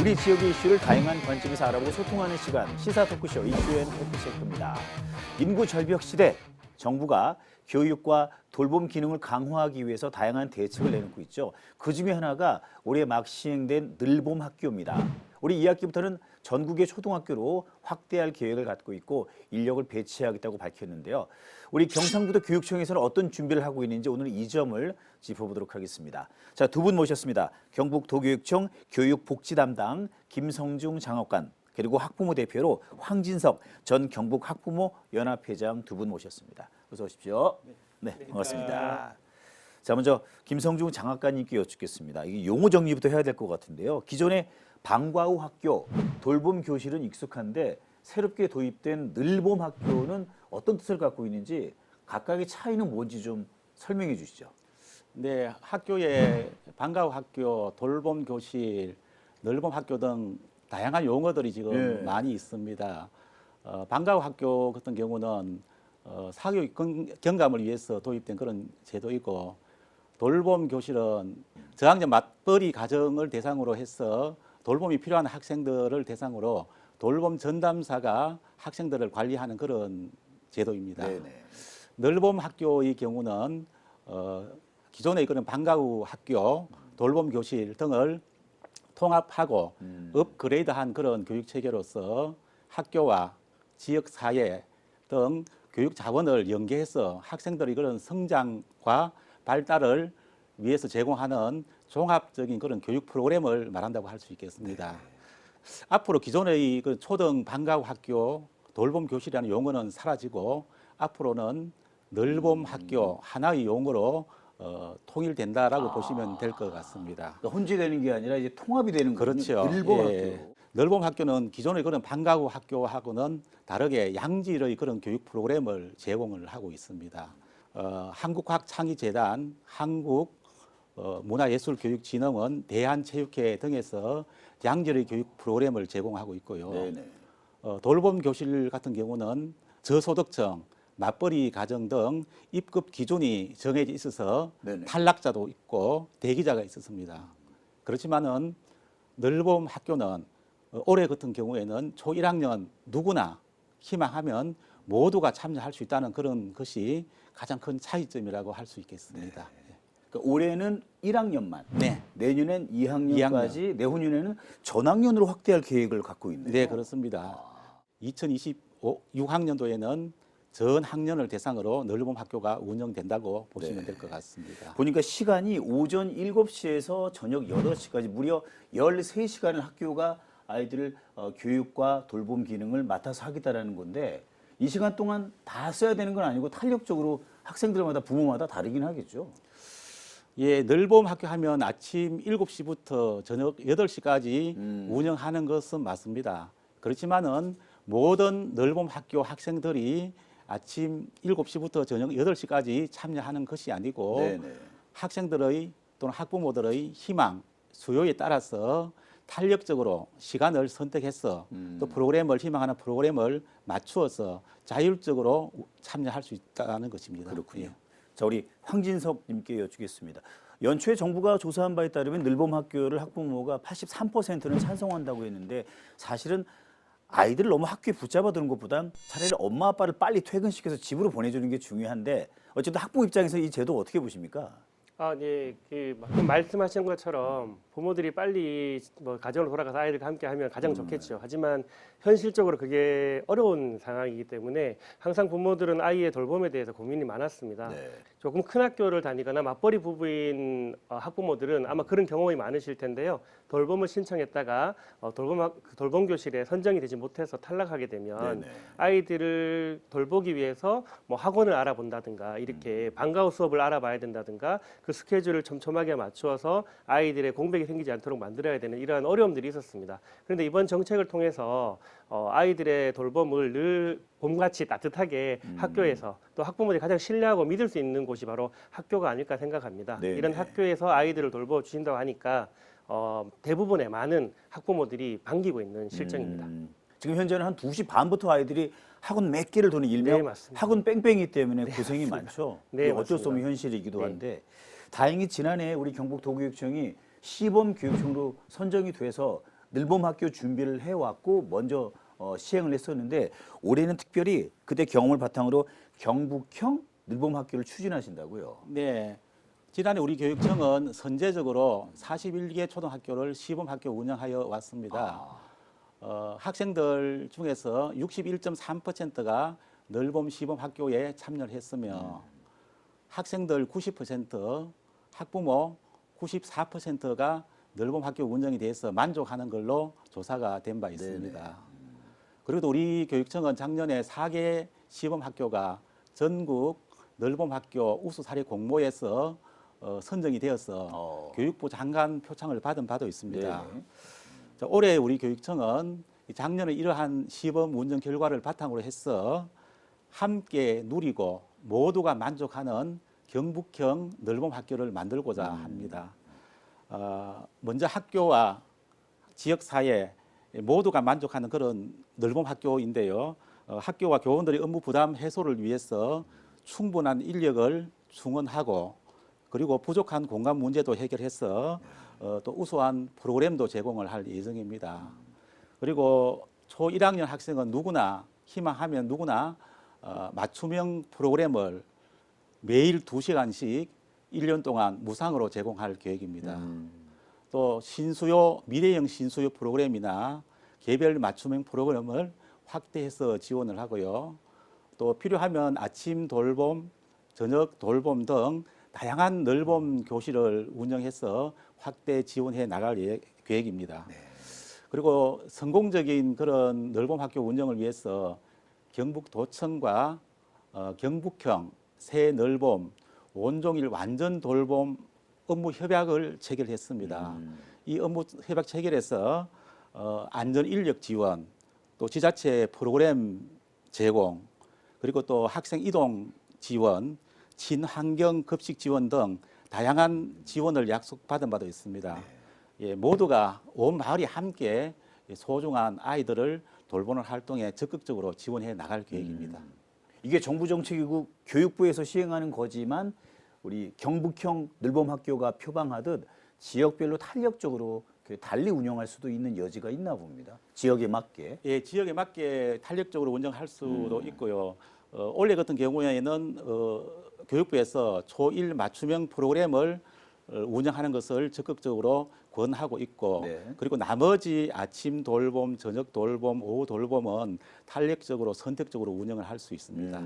우리 지역의 이슈를 다양한 관점에서 알아보고 소통하는 시간, 시사 토크쇼 이슈앤 팩트체크입니다. 인구 절벽 시대, 정부가 교육과 돌봄 기능을 강화하기 위해서 다양한 대책을 내놓고 있죠. 그중에 하나가 올해 막 시행된 늘봄 학교입니다. 올해 2학기부터는 전국의 초등학교로 확대할 계획을 갖고 있고 인력을 배치하겠다고 밝혔는데요. 우리 경상북도 교육청에서는 어떤 준비를 하고 있는지 오늘 이 점을 짚어보도록 하겠습니다. 자, 두 분 모셨습니다. 경북도교육청 교육복지 담당 김성중 장학관, 그리고 학부모 대표로 황진석 전 경북학부모연합회장 두 분 모셨습니다. 어서 오십시오. 네, 반갑습니다. 자, 먼저 김성중 장학관님께 여쭙겠습니다. 이게 용어 정리부터 해야 될 것 같은데요. 기존에 방과 후 학교, 돌봄 교실은 익숙한데 새롭게 도입된 늘봄 학교는 어떤 뜻을 갖고 있는지 각각의 차이는 뭔지 좀 설명해 주시죠. 네, 학교에 방과 후 학교, 돌봄 교실, 늘봄 학교 등 다양한 용어들이 지금 많이 있습니다. 방과 후 학교 같은 경우는 사교육 경감을 위해서 도입된 그런 제도이고, 돌봄 교실은 저학년 맞벌이 가정을 대상으로 해서 돌봄이 필요한 학생들을 대상으로 돌봄 전담사가 학생들을 관리하는 그런 제도입니다. 네네. 늘봄 학교의 경우는 기존의 그런 방과 후 학교, 돌봄 교실 등을 통합하고 업그레이드한 그런 교육 체계로서 학교와 지역 사회 등 교육 자원을 연계해서 학생들의 그런 성장과 발달을 위해서 제공하는 종합적인 그런 교육 프로그램을 말한다고 할 수 있겠습니다. 네. 앞으로 기존의 그 초등 방과 후 학교, 돌봄 교실이라는 용어는 사라지고 앞으로는 늘봄 학교 하나의 용어로 통일된다라고 보시면 될 것 같습니다. 그러니까 혼재되는 게 아니라 이제 통합이 되는 거죠. 그렇죠. 늘봄 예. 학교. 늘봄 학교는 기존의 그런 방과 후 학교하고는 다르게 양질의 그런 교육 프로그램을 제공을 하고 있습니다. 한국과학창의재단, 한국문화예술교육진흥원, 대한체육회 등에서 양질의 교육 프로그램을 제공하고 있고요. 돌봄 교실 같은 경우는 저소득층, 맞벌이 가정 등 입급 기준이 정해져 있어서 탈락자도 있고 대기자가 있었습니다. 그렇지만은 늘봄 학교는 올해 같은 경우에는 초 1학년 누구나 희망하면 모두가 참여할 수 있다는 그런 것이 가장 큰 차이점이라고 할 수 있겠습니다. 네. 그러니까 올해는 1학년만, 내년엔 2학년까지, 내후년에는 전학년으로 확대할 계획을 갖고 있네요. 네, 그렇습니다. 2026학년도에는 전 학년을 대상으로 늘봄 학교가 운영된다고 보시면 될 것 같습니다. 보니까 시간이 오전 7시에서 저녁 8시까지 무려 13시간을 학교가 아이들을 교육과 돌봄 기능을 맡아서 하겠다라는 건데 이 시간 동안 다 써야 되는 건 아니고 탄력적으로 학생들마다 부모마다 다르긴 하겠죠. 예, 늘봄 학교 하면 아침 7시부터 저녁 8시까지 운영하는 것은 맞습니다. 그렇지만은 모든 늘봄 학교 학생들이 아침 7시부터 저녁 8시까지 참여하는 것이 아니고 학생들의 또는 학부모들의 희망, 수요에 따라서 탄력적으로 시간을 선택해서 또 프로그램을 희망하는 프로그램을 맞추어서 자율적으로 참여할 수 있다는 것입니다. 그렇군요. 예. 자, 우리 황진석 님께 여쭙겠습니다. 연초에 정부가 조사한 바에 따르면 늘봄 학교를 학부모가 83%는 찬성한다고 했는데 사실은 아이들을 너무 학교에 붙잡아 두는 것보단 차라리 엄마 아빠를 빨리 퇴근시켜서 집으로 보내주는 게 중요한데 어쨌든 학부모 입장에서 이 제도 어떻게 보십니까? 네, 방금 말씀하신 것처럼 부모들이 빨리 가정으로 돌아가서 아이들과 함께하면 가장 좋겠죠. 하지만 현실적으로 그게 어려운 상황이기 때문에 항상 부모들은 아이의 돌봄에 대해서 고민이 많았습니다. 조금 큰 학교를 다니거나 맞벌이 부부인 학부모들은 아마 그런 경험이 많으실 텐데요. 돌봄을 신청했다가 돌봄 교실에 선정이 되지 못해서 탈락하게 되면 아이들을 돌보기 위해서 학원을 알아본다든가 이렇게 방과 후 수업을 알아봐야 된다든가 그 스케줄을 촘촘하게 맞추어서 아이들의 공백이 생기지 않도록 만들어야 되는 이러한 어려움들이 있었습니다. 그런데 이번 정책을 통해서 아이들의 돌봄을 늘 봄같이 따뜻하게 학교에서 또 학부모들이 가장 신뢰하고 믿을 수 있는 곳이 바로 학교가 아닐까 생각합니다. 이런 학교에서 아이들을 돌봐주신다고 하니까 대부분의 많은 학부모들이 반기고 있는 실정입니다. 지금 현재는 한 2시 반부터 아이들이 학원 몇 개를 도는 일명 학원 뺑뺑이 때문에 고생이 많죠. 어쩔 수 없는 현실이기도 한데 다행히 지난해 우리 경북도교육청이 시범 교육청으로 선정이 돼서 늘봄 학교 준비를 해왔고 먼저 시행을 했었는데 올해는 특별히 그때 경험을 바탕으로 경북형 늘봄 학교를 추진하신다고요. 네. 지난해 우리 교육청은 선제적으로 41개 초등학교를 시범학교 운영하여 왔습니다. 학생들 중에서 61.3%가 늘봄 시범학교에 참여를 했으며 학생들 90%, 학부모 94%가 늘봄 학교 운영에 대해서 만족하는 걸로 조사가 된 바 있습니다. 그리고 또 우리 교육청은 작년에 4개 시범학교가 전국 늘봄 학교 우수 사례 공모에서 선정이 되어서 교육부 장관 표창을 받은 바도 있습니다. 자, 올해 우리 교육청은 작년에 이러한 시범 운영 결과를 바탕으로 해서 함께 누리고 모두가 만족하는 경북형 늘봄 학교를 만들고자 합니다. 먼저 학교와 지역사회 모두가 만족하는 그런 늘봄 학교인데요. 학교와 교원들의 업무 부담 해소를 위해서 충분한 인력을 충원하고 그리고 부족한 공간 문제도 해결해서 또 우수한 프로그램도 제공을 할 예정입니다. 그리고 초 1학년 학생은 누구나 희망하면 누구나 맞춤형 프로그램을 매일 2시간씩 1년 동안 무상으로 제공할 계획입니다. 또 신수요, 미래형 신수요 프로그램이나 개별 맞춤형 프로그램을 확대해서 지원을 하고요. 또 필요하면 아침 돌봄, 저녁 돌봄 등 다양한 늘봄 교실을 운영해서 확대 지원해 나갈 계획입니다. 그리고 성공적인 그런 늘봄 학교 운영을 위해서 경북도청과 경북형 새 늘봄 온종일 완전 돌봄 업무 협약을 체결했습니다. 이 업무 협약 체결에서 안전 인력 지원, 또 지자체 프로그램 제공, 그리고 또 학생 이동 지원, 친환경 급식 지원 등 다양한 지원을 약속받은 바도 있습니다. 예, 모두가 온 마을이 함께 소중한 아이들을 돌보는 활동에 적극적으로 지원해 나갈 계획입니다. 이게 정부 정책이고 교육부에서 시행하는 거지만 우리 경북형 늘봄 학교가 표방하듯 지역별로 탄력적으로 달리 운영할 수도 있는 여지가 있나 봅니다. 지역에 맞게. 예, 지역에 맞게 탄력적으로 운영할 수도 있고요. 올해 같은 경우에는 교육부에서 초1 맞춤형 프로그램을 운영하는 것을 적극적으로 권하고 있고 그리고 나머지 아침 돌봄, 저녁 돌봄, 오후 돌봄은 탄력적으로 선택적으로 운영을 할 수 있습니다.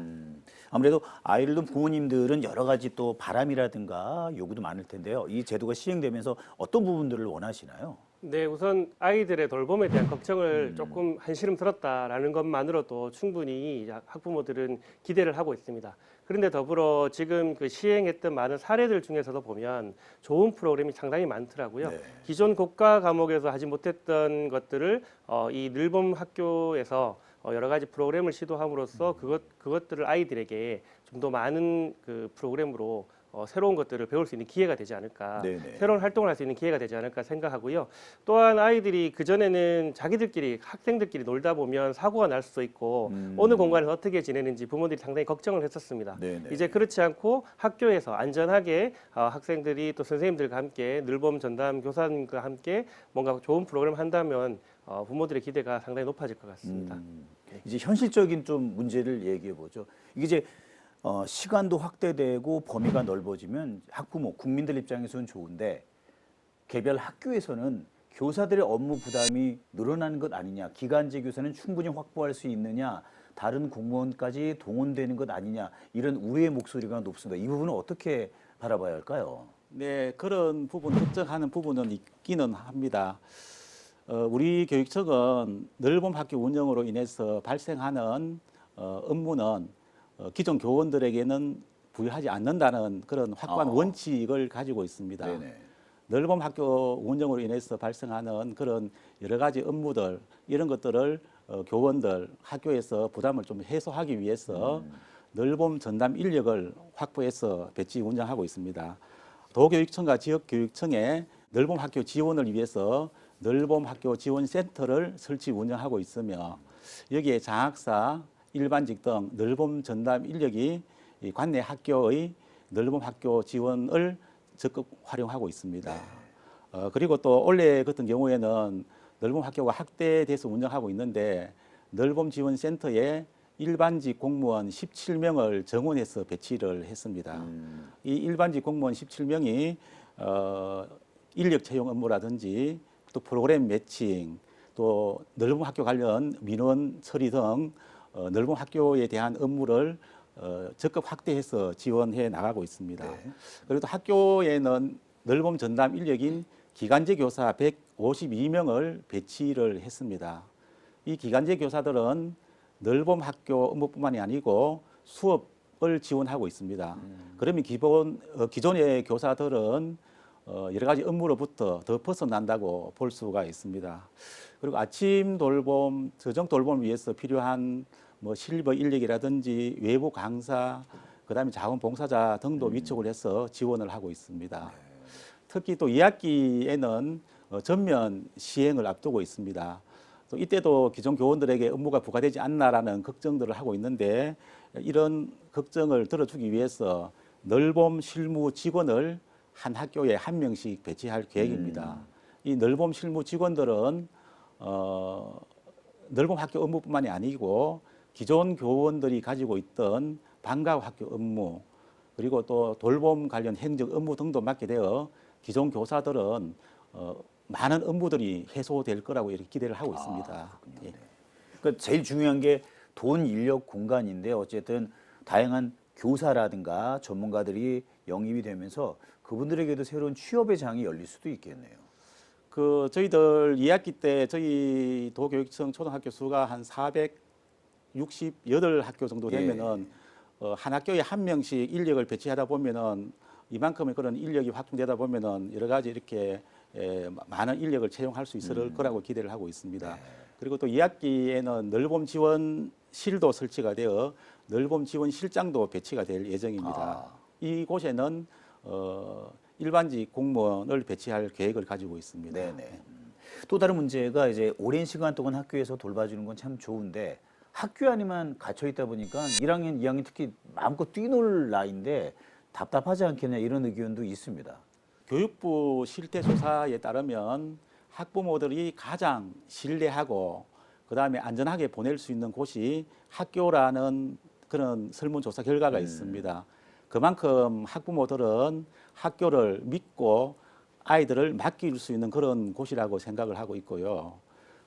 아무래도 아이를 둔 부모님들은 여러 가지 또 바람이라든가 요구도 많을 텐데요. 이 제도가 시행되면서 어떤 부분들을 원하시나요? 네, 우선 아이들의 돌봄에 대한 걱정을 조금 한시름 들었다라는 것만으로도 충분히 학부모들은 기대를 하고 있습니다. 그런데 더불어 지금 그 시행했던 많은 사례들 중에서도 보면 좋은 프로그램이 상당히 많더라고요. 기존 고가 과목에서 하지 못했던 것들을 이 늘봄 학교에서 여러 가지 프로그램을 시도함으로써 그것들을 아이들에게 좀 더 많은 그 프로그램으로 새로운 것들을 배울 수 있는 기회가 되지 않을까, 새로운 활동을 할 수 있는 기회가 되지 않을까 생각하고요. 또한 아이들이 그전에는 자기들끼리, 학생들끼리 놀다 보면 사고가 날 수도 있고 어느 공간에서 어떻게 지내는지 부모들이 상당히 걱정을 했었습니다. 이제 그렇지 않고 학교에서 안전하게 학생들이 또 선생님들과 함께 늘봄 전담 교사님과 함께 뭔가 좋은 프로그램 한다면 부모들의 기대가 상당히 높아질 것 같습니다. 이제 현실적인 좀 문제를 얘기해 보죠. 이게 이제 시간도 확대되고 범위가 넓어지면 학부모, 국민들 입장에서는 좋은데 개별 학교에서는 교사들의 업무 부담이 늘어나는 것 아니냐, 기간제 교사는 충분히 확보할 수 있느냐, 다른 공무원까지 동원되는 것 아니냐, 이런 우려의 목소리가 높습니다. 이 부분은 어떻게 바라봐야 할까요? 네, 그런 부분, 걱정하는 부분은 있기는 합니다. 우리 교육청은 늘봄 학교 운영으로 인해서 발생하는 업무는 기존 교원들에게는 부여하지 않는다는 그런 확고한 원칙을 가지고 있습니다. 늘봄 학교 운영으로 인해서 발생하는 그런 여러 가지 업무들 이런 것들을 교원들 학교에서 부담을 좀 해소하기 위해서 늘봄 전담 인력을 확보해서 배치 운영하고 있습니다. 도교육청과 지역교육청에 늘봄 학교 지원을 위해서 늘봄 학교 지원센터를 설치 운영하고 있으며 여기에 장학사, 일반직 등 늘봄 전담 인력이 관내 학교의 늘봄 학교 지원을 적극 활용하고 있습니다. 그리고 또 올해 같은 경우에는 넓음 학교가 확대돼서 운영하고 있는데 넓음 지원 센터에 일반직 공무원 17명을 정원해서 배치를 했습니다. 이 일반직 공무원 17명이 인력 채용 업무라든지 또 프로그램 매칭, 또 넓은 학교 관련 민원 처리 등 넓은 학교에 대한 업무를 적극 확대해서 지원해 나가고 있습니다. 네. 그리고 또 학교에는 넓은 전담 인력인 기간제 교사 152명을 배치를 했습니다. 이 기간제 교사들은 넓은 학교 업무뿐만이 아니고 수업을 지원하고 있습니다. 그러면 기존의 교사들은 여러 가지 업무로부터 더 벗어난다고 볼 수가 있습니다. 그리고 아침 돌봄, 저녁 돌봄을 위해서 필요한 뭐 실버 인력이라든지 외부 강사, 그다음에 자원봉사자 등도 위촉을 해서 지원을 하고 있습니다. 특히 또 2학기에는 전면 시행을 앞두고 있습니다. 또 이때도 기존 교원들에게 업무가 부과되지 않나라는 걱정들을 하고 있는데 이런 걱정을 들어주기 위해서 넓음 실무 직원을 한 학교에 한 명씩 배치할 계획입니다. 이 넓음 실무 직원들은 넓음 학교 업무뿐만이 아니고 기존 교원들이 가지고 있던 방과후 학교 업무 그리고 또 돌봄 관련 행정 업무 등도 맡게 되어 기존 교사들은 많은 업무들이 해소될 거라고 이렇게 기대를 하고 있습니다. 예. 그러니까 제일 중요한 게 돈, 인력, 공간인데 어쨌든 다양한 교사라든가 전문가들이 영입이 되면서 그분들에게도 새로운 취업의 장이 열릴 수도 있겠네요. 저희들 2학기 때 저희 도교육청 초등학교 수가 한 468학교 정도 되면은 한 학교에 한 명씩 인력을 배치하다 보면은 이만큼의 그런 인력이 확충되다 보면은 여러 가지 이렇게 많은 인력을 채용할 수 있을 거라고 기대를 하고 있습니다. 그리고 또 2학기에는 넓음 지원실도 설치가 되어 넓음 지원실장도 배치가 될 예정입니다. 이곳에는 일반직 공무원을 배치할 계획을 가지고 있습니다. 네네. 또 다른 문제가 이제 오랜 시간 동안 학교에서 돌봐주는 건 참 좋은데 학교 안에만 갇혀 있다 보니까 1학년, 2학년 특히 마음껏 뛰놀 나이인데 답답하지 않겠냐 이런 의견도 있습니다. 교육부 실태조사에 따르면 학부모들이 가장 신뢰하고 그다음에 안전하게 보낼 수 있는 곳이 학교라는 그런 설문조사 결과가 있습니다. 그만큼 학부모들은 학교를 믿고 아이들을 맡길 수 있는 그런 곳이라고 생각을 하고 있고요.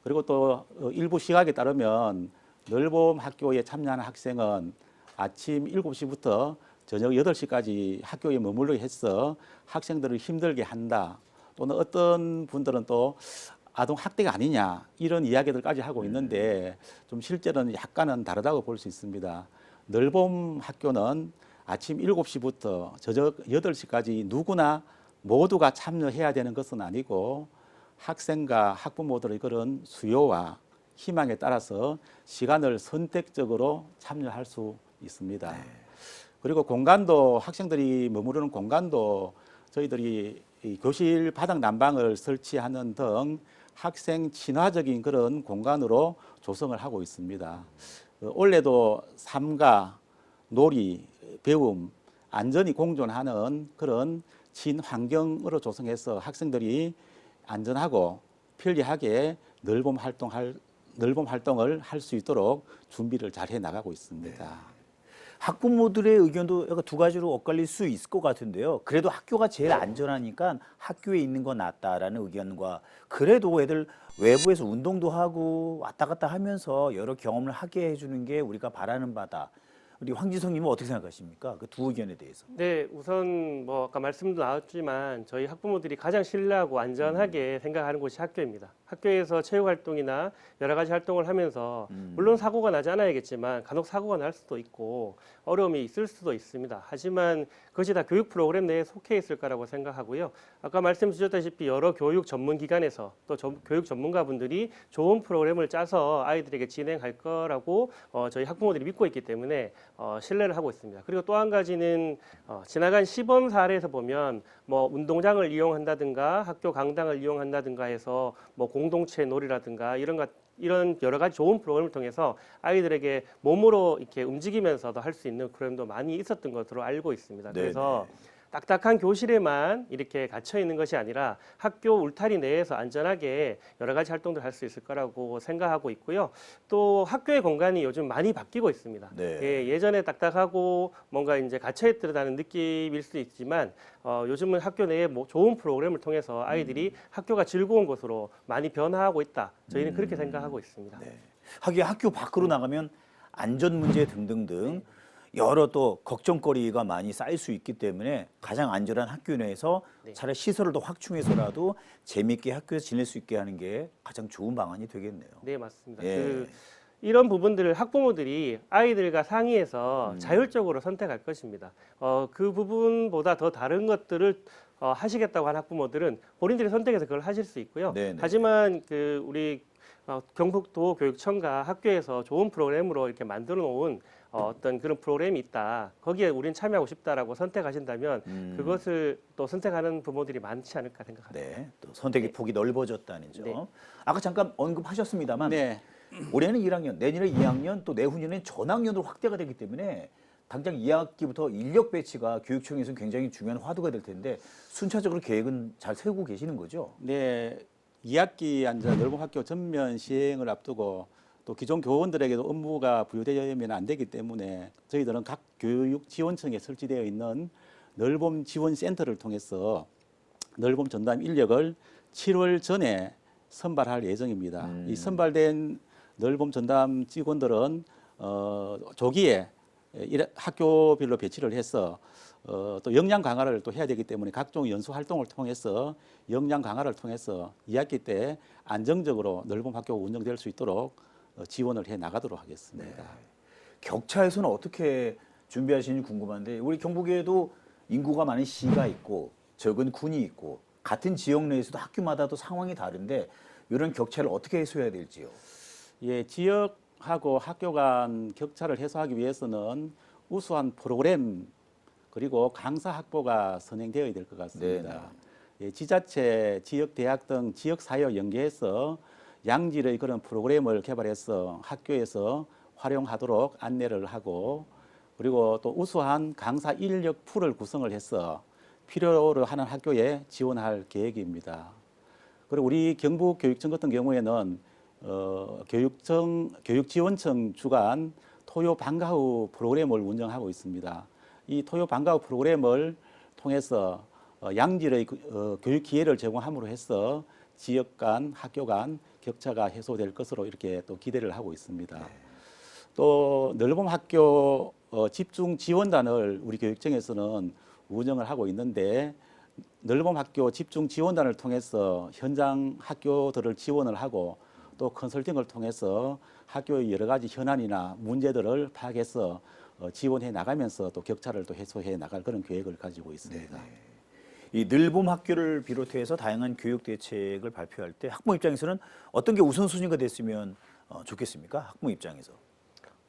그리고 또 일부 시각에 따르면 넓음 학교에 참여하는 학생은 아침 7시부터 저녁 8시까지 학교에 머물러 해서 학생들을 힘들게 한다. 또는 어떤 분들은 또 아동 학대가 아니냐 이런 이야기들까지 하고 있는데 좀 실제로는 약간은 다르다고 볼 수 있습니다. 넓음 학교는 아침 7시부터 저녁 8시까지 누구나 모두가 참여해야 되는 것은 아니고 학생과 학부모들의 그런 수요와 희망에 따라서 시간을 선택적으로 참여할 수 있습니다. 그리고 공간도 학생들이 머무르는 공간도 저희들이 이 교실 바닥 난방을 설치하는 등 학생 친화적인 그런 공간으로 조성을 하고 있습니다. 올해도 삶과 놀이, 배움, 안전이 공존하는 그런 친환경으로 조성해서 학생들이 안전하고 편리하게 넓음 활동을 할 수 있도록 준비를 잘 해 나가고 있습니다. 학부모들의 의견도 약간 두 가지로 엇갈릴 수 있을 것 같은데요. 그래도 학교가 제일 안전하니까 학교에 있는 건 낫다라는 의견과 그래도 애들 외부에서 운동도 하고 왔다 갔다 하면서 여러 경험을 하게 해주는 게 우리가 바라는 바다. 우리 황지성님은 어떻게 생각하십니까? 그 두 의견에 대해서. 네, 우선 뭐 아까 말씀도 나왔지만 저희 학부모들이 가장 신뢰하고 안전하게 생각하는 곳이 학교입니다. 학교에서 체육 활동이나 여러 가지 활동을 하면서 물론 사고가 나지 않아야겠지만 간혹 사고가 날 수도 있고 어려움이 있을 수도 있습니다. 하지만 그것이 다 교육 프로그램 내에 속해 있을 거라고 생각하고요. 아까 말씀 주셨다시피 여러 교육 전문 기관에서 또 교육 전문가분들이 좋은 프로그램을 짜서 아이들에게 진행할 거라고 저희 학부모들이 믿고 있기 때문에 신뢰를 하고 있습니다. 그리고 또 한 가지는 지나간 시범 사례에서 보면 뭐 운동장을 이용한다든가 학교 강당을 이용한다든가 해서 뭐 공동체 놀이라든가 이런 여러 가지 좋은 프로그램을 통해서 아이들에게 몸으로 이렇게 움직이면서도 할 수 있는 프로그램도 많이 있었던 것으로 알고 있습니다. 그래서 딱딱한 교실에만 이렇게 갇혀 있는 것이 아니라 학교 울타리 내에서 안전하게 여러 가지 활동들 할 수 있을 거라고 생각하고 있고요. 또 학교의 공간이 요즘 많이 바뀌고 있습니다. 네. 예전에 딱딱하고 뭔가 이제 갇혀 있다는 느낌일 수 있지만 요즘은 학교 내에 뭐 좋은 프로그램을 통해서 아이들이 학교가 즐거운 곳으로 많이 변화하고 있다. 저희는 그렇게 생각하고 있습니다. 네. 하기야 학교 밖으로 나가면 안전 문제 등등등 여러 또 걱정거리가 많이 쌓일 수 있기 때문에 가장 안전한 학교 내에서 네. 차라리 시설을 더 확충해서라도 재미있게 학교에서 지낼 수 있게 하는 게 가장 좋은 방안이 되겠네요. 네, 맞습니다. 예. 이런 부분들을 학부모들이 아이들과 상의해서 자율적으로 선택할 것입니다. 그 부분보다 더 다른 것들을 하시겠다고 한 학부모들은 본인들이 선택해서 그걸 하실 수 있고요. 네네. 하지만 우리 경북도 교육청과 학교에서 좋은 프로그램으로 이렇게 만들어 놓은 어떤 그런 프로그램이 있다. 거기에 우린 참여하고 싶다라고 선택하신다면 그것을 또 선택하는 부모들이 많지 않을까 생각합니다. 네, 또 선택의 네. 폭이 넓어졌다는 점. 네. 아까 잠깐 언급하셨습니다만 네. 올해는 1학년, 내년에 2학년, 또 내후년엔 전학년으로 확대가 되기 때문에 당장 2학기부터 인력 배치가 교육청에서는 굉장히 중요한 화두가 될 텐데 순차적으로 계획은 잘 세우고 계시는 거죠? 네, 2학기 안전 넓은 학교 전면 시행을 앞두고 또 기존 교원들에게도 업무가 부여되면 안 되기 때문에 저희들은 각 교육 지원청에 설치되어 있는 넓음 지원 센터를 통해서 넓음 전담 인력을 7월 전에 선발할 예정입니다. 이 선발된 넓음 전담 직원들은 조기에 학교별로 배치를 해서 또 역량 강화를 또 해야 되기 때문에 각종 연수 활동을 통해서 역량 강화를 통해서 2학기 때 안정적으로 넓은 학교가 운영될 수 있도록 지원을 해 나가도록 하겠습니다. 격차에서는 어떻게 준비하시는지 궁금한데 우리 경북에도 인구가 많은 시가 있고 적은 군이 있고 같은 지역 내에서도 학교마다도 상황이 다른데 이런 격차를 어떻게 해소해야 될지요? 예, 지역하고 학교 간 격차를 해소하기 위해서는 우수한 프로그램 그리고 강사 확보가 선행되어야 될 것 같습니다. 예, 지자체, 지역 대학 등 지역 사회와 연계해서 양질의 그런 프로그램을 개발해서 학교에서 활용하도록 안내를 하고 그리고 또 우수한 강사 인력 풀을 구성을 해서 필요로 하는 학교에 지원할 계획입니다. 그리고 우리 경북교육청 같은 경우에는 교육지원청 주관 토요 방과 후 프로그램을 운영하고 있습니다. 이 토요 방과 후 프로그램을 통해서 양질의 교육 기회를 제공함으로 해서 지역 간, 학교 간 격차가 해소될 것으로 이렇게 또 기대를 하고 있습니다. 또 넓은 학교 집중 지원단을 우리 교육청에서는 운영을 하고 있는데 넓은 학교 집중 지원단을 통해서 현장 학교들을 지원을 하고 또 컨설팅을 통해서 학교의 여러 가지 현안이나 문제들을 파악해서 지원해 나가면서 또 격차를 또 해소해 나갈 그런 계획을 가지고 있습니다. 이 늘봄 학교를 비롯해서 다양한 교육 대책을 발표할 때 학부모 입장에서는 어떤 게 우선순위가 됐으면 좋겠습니까? 학부모 입장에서.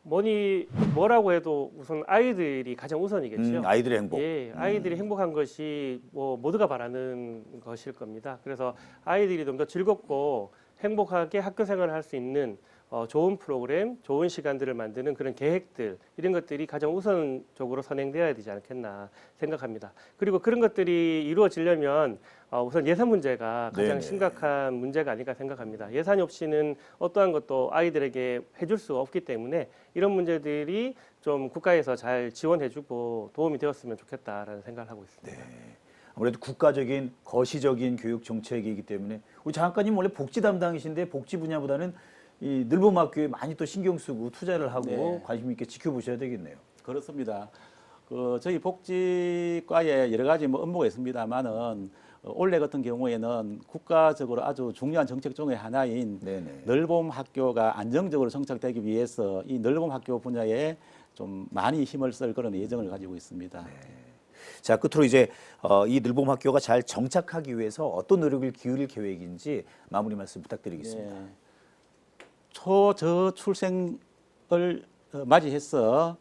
뭐라고 해도 우선 아이들이 가장 우선이겠죠. 아이들의 행복. 예, 아이들이 행복한 것이 뭐 모두가 바라는 것일 겁니다. 그래서 아이들이 좀 더 즐겁고 행복하게 학교 생활을 할 수 있는 좋은 프로그램, 좋은 시간들을 만드는 그런 계획들 이런 것들이 가장 우선적으로 선행되어야 되지 않겠나 생각합니다. 그리고 그런 것들이 이루어지려면 우선 예산 문제가 가장 네네. 심각한 문제가 아닐까 생각합니다. 예산이 없이는 어떠한 것도 아이들에게 해줄 수 없기 때문에 이런 문제들이 좀 국가에서 잘 지원해주고 도움이 되었으면 좋겠다라는 생각을 하고 있습니다. 아무래도 국가적인 거시적인 교육 정책이기 때문에 우리 장 작가님 원래 복지 담당이신데 복지 분야보다는 이 늘봄 학교에 많이 또 신경 쓰고 투자를 하고 네. 관심 있게 지켜보셔야 되겠네요. 그렇습니다. 저희 복지과에 여러 가지 업무가 있습니다만은 올해 같은 경우에는 국가적으로 아주 중요한 정책 중의 하나인 네네. 늘봄 학교가 안정적으로 정착되기 위해서 이 늘봄 학교 분야에 좀 많이 힘을 쓸 그런 예정을 가지고 있습니다. 자, 끝으로 이제 이 늘봄 학교가 잘 정착하기 위해서 어떤 노력을 기울일 계획인지 마무리 말씀 부탁드리겠습니다. 네. 초저출생을 맞이해서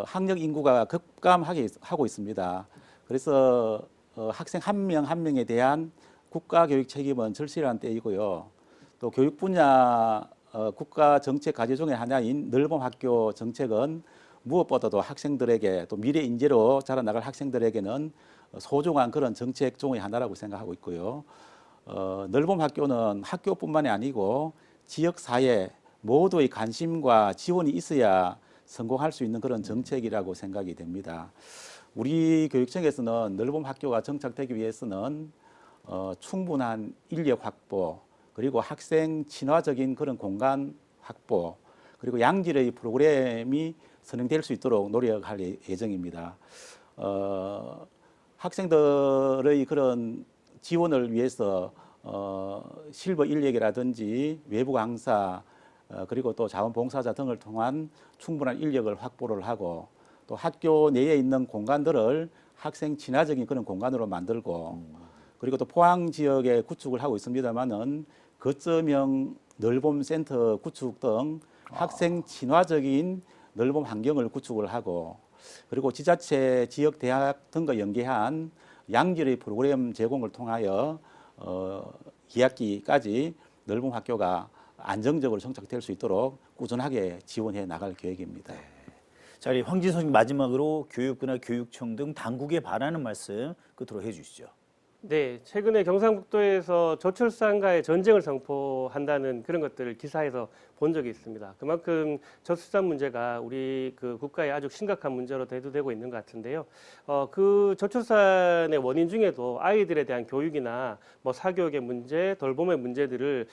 학령 인구가 급감하게 하고 있습니다. 그래서 학생 한 명 한 명에 대한 국가 교육 책임은 절실한 때이고요. 또 교육 분야 국가 정책 과제 중의 하나인 늘봄 학교 정책은 무엇보다도 학생들에게 또 미래 인재로 자라나갈 학생들에게는 소중한 그런 정책 중의 하나라고 생각하고 있고요. 늘봄 학교는 학교뿐만이 아니고 지역 사회 모두의 관심과 지원이 있어야 성공할 수 있는 그런 정책이라고 생각이 됩니다. 우리 교육청에서는 늘봄 학교가 정착되기 위해서는 충분한 인력 확보, 그리고 학생 친화적인 그런 공간 확보, 그리고 양질의 프로그램이 선행될 수 있도록 노력할 예정입니다. 학생들의 그런 지원을 위해서 실버 인력이라든지 외부 강사, 그리고 또 자원봉사자 등을 통한 충분한 인력을 확보를 하고, 또 학교 내에 있는 공간들을 학생 친화적인 그런 공간으로 만들고, 그리고 또 포항 지역에 구축을 하고 있습니다만은 거점형 늘봄 센터 구축 등 학생 친화적인 늘봄 환경을 구축을 하고, 그리고 지자체, 지역 대학 등과 연계한 양질의 프로그램 제공을 통하여 2학기까지 늘봄 학교가 안정적으로 정착될 수 있도록 꾸준하게 지원해 나갈 계획입니다. 자, 우리 황진성 선생님 마지막으로 교육부나 교육청 등 당국에 바라는 말씀 끝으로 해주시죠. 네, 최근에 경상북도에서 저출산과의 전쟁을 선포한다는 그런 것들을 기사에서 본 적이 있습니다. 그만큼 저출산 문제가 우리 그 국가의 아주 심각한 문제로 대두되고 있는 것 같은데요. 그 저출산의 원인 중에도 아이들에 대한 교육이나 뭐 사교육의 문제, 돌봄의 문제들을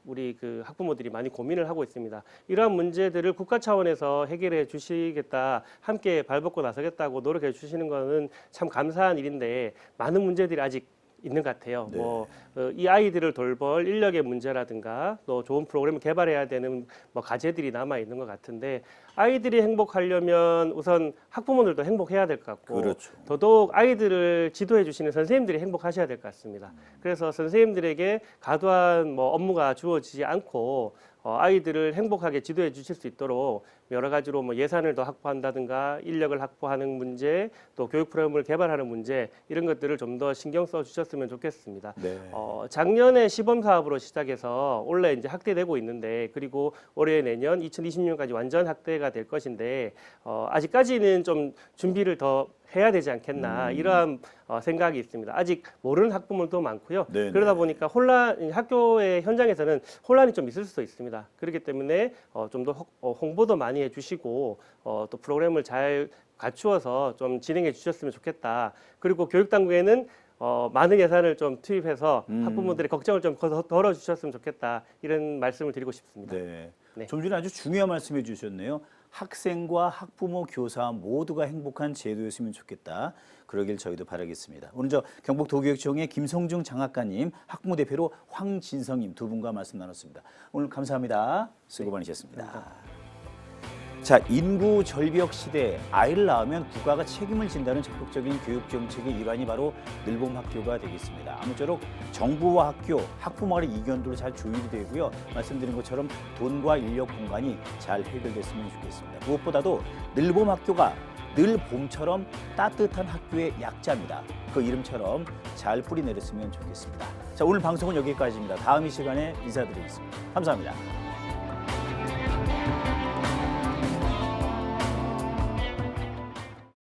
우리 그 학부모들이 많이 고민을 하고 있습니다. 이러한 문제들을 국가 차원에서 해결해 주시겠다, 함께 발벗고 나서겠다고 노력해 주시는 것은 참 감사한 일인데 많은 문제들이 아직 있는 것 같아요. 네. 이 아이들을 돌볼 인력의 문제라든가 또 좋은 프로그램을 개발해야 되는 뭐 과제들이 남아 있는 것 같은데, 아이들이 행복하려면 우선 학부모들도 행복해야 될 것 같고, 그렇죠. 더더욱 아이들을 지도해 주시는 선생님들이 행복하셔야 될 것 같습니다. 그래서 선생님들에게 과도한 뭐 업무가 주어지지 않고 아이들을 행복하게 지도해 주실 수 있도록 여러 가지로 뭐 예산을 더 확보한다든가 인력을 확보하는 문제, 또 교육 프로그램을 개발하는 문제, 이런 것들을 좀 더 신경 써 주셨으면 좋겠습니다. 네. 작년에 시범 사업으로 시작해서 올해 이제 확대되고 있는데, 그리고 올해 내년 2020년까지 완전 확대가 될 것인데 아직까지는 좀 준비를 더 해야 되지 않겠나, 이러한 생각이 있습니다. 아직 모르는 학부모도 많고요. 네네. 그러다 보니까 학교의 현장에서는 혼란이 좀 있을 수도 있습니다. 그렇기 때문에 좀 더 홍보도 많이 해주시고 또 프로그램을 잘 갖추어서 좀 진행해 주셨으면 좋겠다. 그리고 교육당국에는 많은 예산을 좀 투입해서 학부모들의 걱정을 좀 덜어주셨으면 좋겠다, 이런 말씀을 드리고 싶습니다. 네. 네. 좀 전에 아주 중요한 말씀해 주셨네요. 학생과 학부모, 교사 모두가 행복한 제도였으면 좋겠다. 그러길 저희도 바라겠습니다. 오늘 경북도교육청의 김성중 장학관님, 학부모 대표로 황진성님 두 분과 말씀 나눴습니다. 오늘 감사합니다. 수고 많으셨습니다. 자, 인구 절벽 시대 아이를 낳으면 국가가 책임을 진다는 적극적인 교육 정책의 일환이 바로 늘봄 학교가 되겠습니다. 아무쪼록 정부와 학교, 학부모 간의 이견도 잘 조율이 되고요. 말씀드린 것처럼 돈과 인력 공간이 잘 해결됐으면 좋겠습니다. 무엇보다도 늘봄 학교가 늘 봄처럼 따뜻한 학교의 약자입니다. 그 이름처럼 잘 뿌리 내렸으면 좋겠습니다. 자, 오늘 방송은 여기까지입니다. 다음 이 시간에 인사드리겠습니다. 감사합니다.